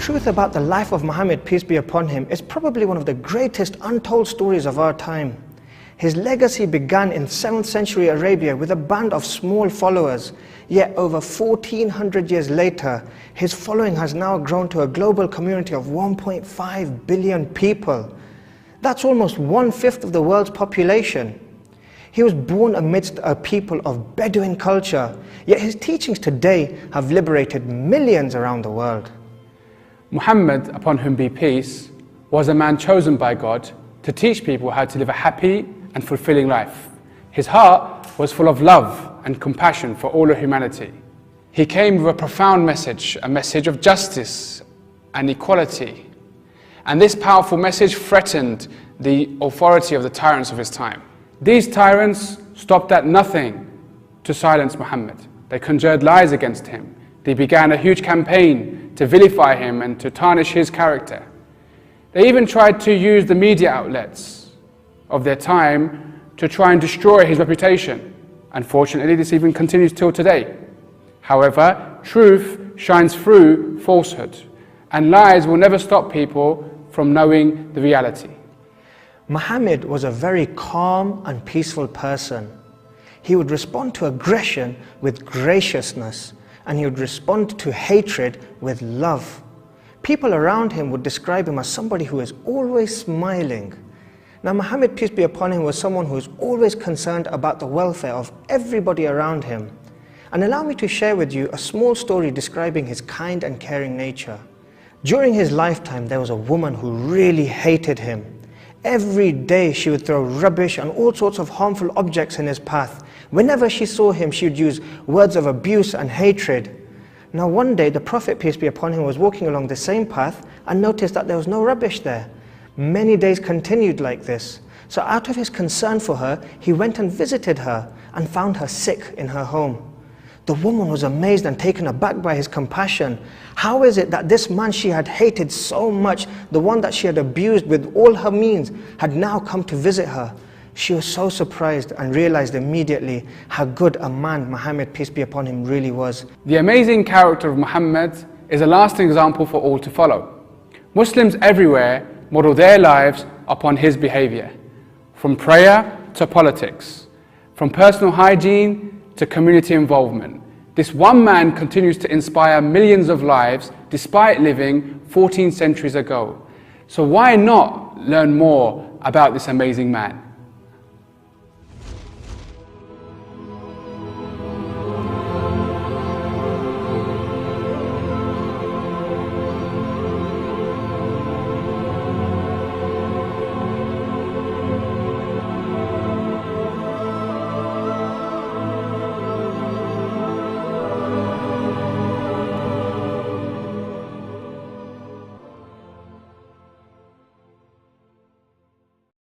truth about the life of Muhammad, peace be upon him, is probably one of the greatest untold stories of our time. His legacy began in 7th century Arabia with a band of small followers, yet over 1400 years later, his following has now grown to a global community of 1.5 billion people. That's almost 1/5 of the world's population. He was born amidst a people of Bedouin culture, yet his teachings today have liberated millions around the world. Muhammad, upon whom be peace, was a man chosen by God to teach people how to live a happy and fulfilling life. His heart was full of love and compassion for all of humanity. He came with a profound message, a message of justice and equality. And this powerful message threatened the authority of the tyrants of his time. These tyrants stopped at nothing to silence Muhammad. They conjured lies against him. They began a huge campaign to vilify him and to tarnish his character. They even tried to use the media outlets of their time to try and destroy his reputation. Unfortunately, this even continues till today. However, truth shines through falsehood, and lies will never stop people from knowing the reality. Muhammad was a very calm and peaceful person. He would respond to aggression with graciousness, and he would respond to hatred with love. People around him would describe him as somebody who is always smiling. Now, Muhammad, peace be upon him, was someone who was always concerned about the welfare of everybody around him. And allow me to share with you a small story describing his kind and caring nature. During his lifetime, there was a woman who really hated him. Every day she would throw rubbish and all sorts of harmful objects in his path. Whenever she saw him, she would use words of abuse and hatred. Now one day, the Prophet, peace be upon him, was walking along the same path and noticed that there was no rubbish there. Many days continued like this. So out of his concern for her, he went and visited her and found her sick in her home. The woman was amazed and taken aback by his compassion. How is it that this man she had hated so much, the one that she had abused with all her means, had now come to visit her? She was so surprised and realized immediately how good a man Muhammad, peace be upon him, really was. The amazing character of Muhammad is a lasting example for all to follow. Muslims everywhere model their lives upon his behavior, from prayer to politics, from personal hygiene to community involvement. This one man continues to inspire millions of lives despite living 14 centuries ago. So why not learn more about this amazing man?